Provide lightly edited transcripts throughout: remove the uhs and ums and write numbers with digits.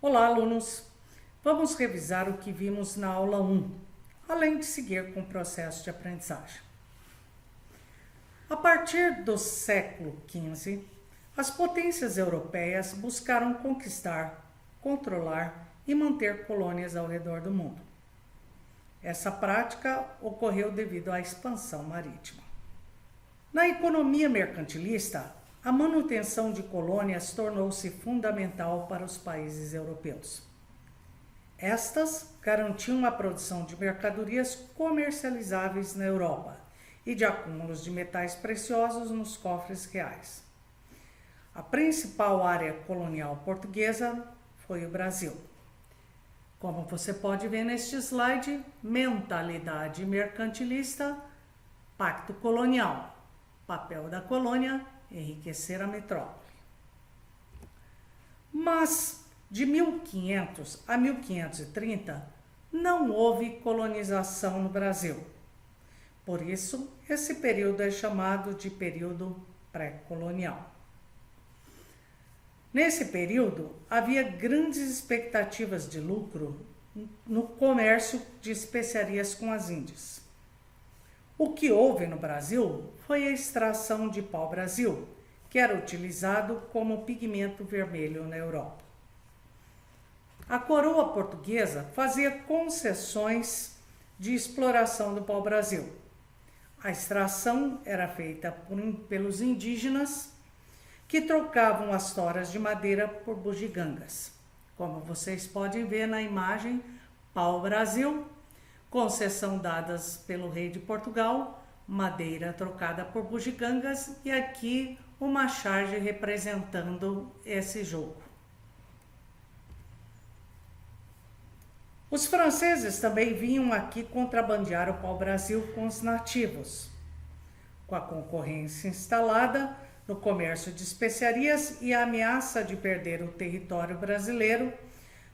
Olá, alunos! Vamos revisar o que vimos na aula 1, além de seguir com o processo de aprendizagem. A partir do século XV, as potências europeias buscaram conquistar, controlar e manter colônias ao redor do mundo. Essa prática ocorreu devido à expansão marítima. Na economia mercantilista, a manutenção de colônias tornou-se fundamental para os países europeus. Estas garantiam a produção de mercadorias comercializáveis na Europa e de acúmulos de metais preciosos nos cofres reais. A principal área colonial portuguesa foi o Brasil. Como você pode ver neste slide, mentalidade mercantilista, pacto colonial, papel da colônia, enriquecer a metrópole. Mas de 1500 a 1530 não houve colonização no Brasil. Por isso, esse período é chamado de período pré-colonial. Nesse período, havia grandes expectativas de lucro no comércio de especiarias com as Índias. O que houve no Brasil foi a extração de pau-brasil, que era utilizado como pigmento vermelho na Europa. A coroa portuguesa fazia concessões de exploração do pau-brasil. A extração era feita pelos indígenas, que trocavam as toras de madeira por bugigangas. Como vocês podem ver na imagem, pau-brasil, concessão dadas pelo rei de Portugal, madeira trocada por bugigangas e aqui uma charge representando esse jogo. Os franceses também vinham aqui contrabandear o pau-brasil com os nativos. Com a concorrência instalada no comércio de especiarias e a ameaça de perder o território brasileiro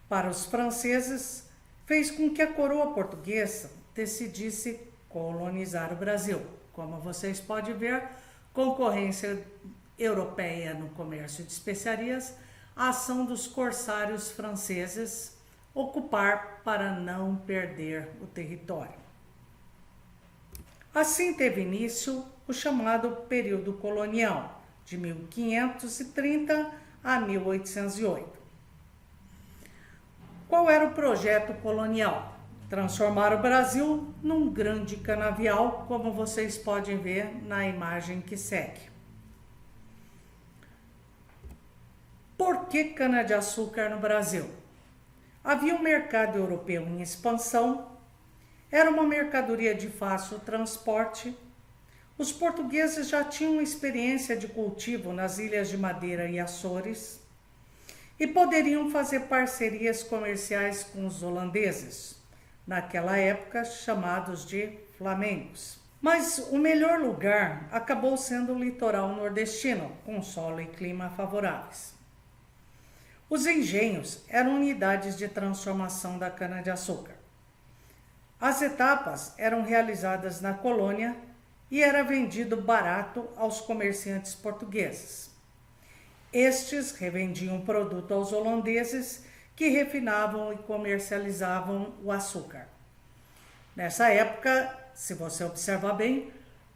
para os franceses, fez com que a coroa portuguesa decidisse colonizar o Brasil. Como vocês podem ver, concorrência europeia no comércio de especiarias, a ação dos corsários franceses, ocupar para não perder o território. Assim teve início o chamado período colonial, de 1530 a 1808. Qual era o projeto colonial? Transformar o Brasil num grande canavial, como vocês podem ver na imagem que segue. Por que cana-de-açúcar no Brasil? Havia um mercado europeu em expansão, era uma mercadoria de fácil transporte. Os portugueses já tinham experiência de cultivo nas Ilhas de Madeira e Açores e poderiam fazer parcerias comerciais com os holandeses, naquela época chamados de flamengos. Mas o melhor lugar acabou sendo o litoral nordestino, com solo e clima favoráveis. Os engenhos eram unidades de transformação da cana-de-açúcar. As etapas eram realizadas na colônia e era vendido barato aos comerciantes portugueses. Estes revendiam o produto aos holandeses, que refinavam e comercializavam o açúcar. Nessa época, se você observar bem,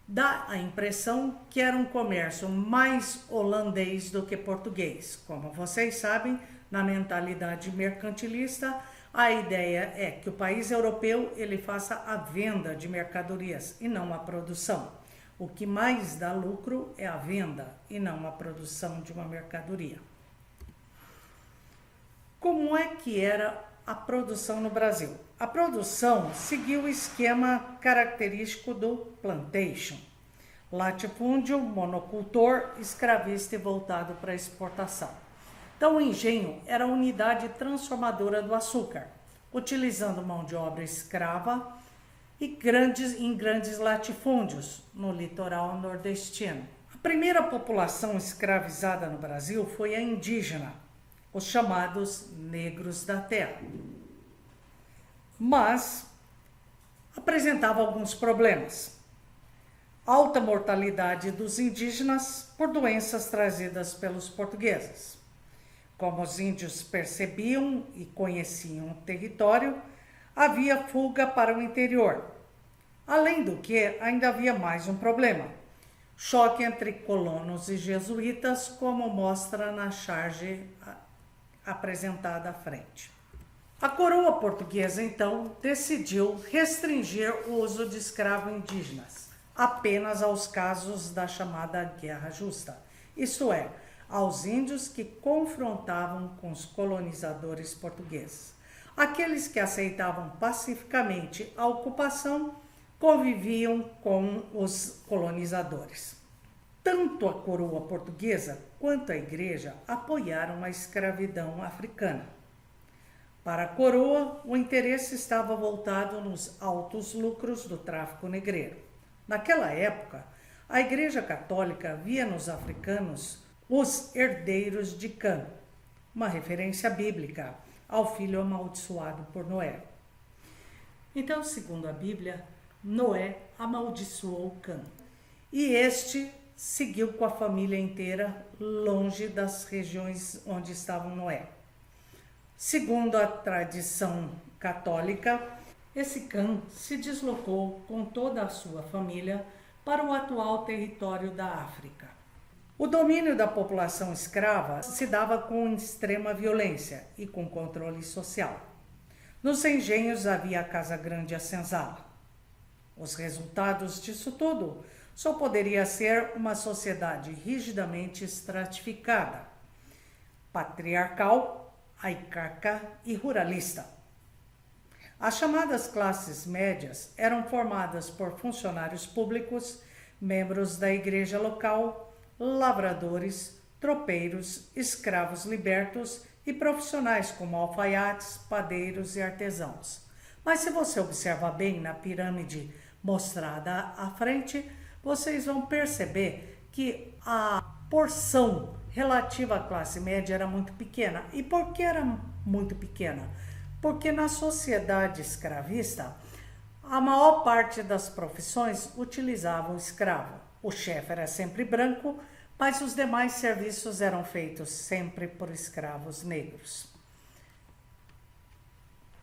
dá a impressão que era um comércio mais holandês do que português. Como vocês sabem, na mentalidade mercantilista, a ideia é que o país europeu ele faça a venda de mercadorias e não a produção. O que mais dá lucro é a venda e não a produção de uma mercadoria. Como é que era a produção no Brasil? A produção seguiu o esquema característico do plantation, latifúndio, monocultor, escravista e voltado para a exportação. Então, o engenho era a unidade transformadora do açúcar, utilizando mão de obra escrava e em grandes latifúndios no litoral nordestino. A primeira população escravizada no Brasil foi a indígena, os chamados negros da terra. Mas apresentava alguns problemas. Alta mortalidade dos indígenas por doenças trazidas pelos portugueses. Como os índios percebiam e conheciam o território, havia fuga para o interior. Além do que, ainda havia mais um problema: choque entre colonos e jesuítas, como mostra na charge apresentada à frente. A coroa portuguesa, então, decidiu restringir o uso de escravos indígenas apenas aos casos da chamada Guerra Justa, isto é, aos índios que confrontavam com os colonizadores portugueses. Aqueles que aceitavam pacificamente a ocupação conviviam com os colonizadores. Tanto a coroa portuguesa quanto a igreja apoiaram a escravidão africana. Para a coroa, o interesse estava voltado nos altos lucros do tráfico negreiro. Naquela época, a Igreja Católica via nos africanos os herdeiros de Cã, uma referência bíblica ao filho amaldiçoado por Noé. Então, segundo a Bíblia, Noé amaldiçoou Cã, e este seguiu com a família inteira longe das regiões onde estava Noé. Segundo a tradição católica, esse Cã se deslocou com toda a sua família para o atual território da África. O domínio da população escrava se dava com extrema violência e com controle social. Nos engenhos havia a Casa Grande e a senzala. Os resultados disso tudo só poderia ser uma sociedade rigidamente estratificada, patriarcal, arcaica e ruralista. As chamadas classes médias eram formadas por funcionários públicos, membros da igreja local, lavradores, tropeiros, escravos libertos e profissionais como alfaiates, padeiros e artesãos. Mas se você observar bem na pirâmide mostrada à frente, vocês vão perceber que a porção relativa à classe média era muito pequena. E por que era muito pequena? Porque na sociedade escravista, a maior parte das profissões utilizavam o escravo. O chefe era sempre branco, mas os demais serviços eram feitos sempre por escravos negros.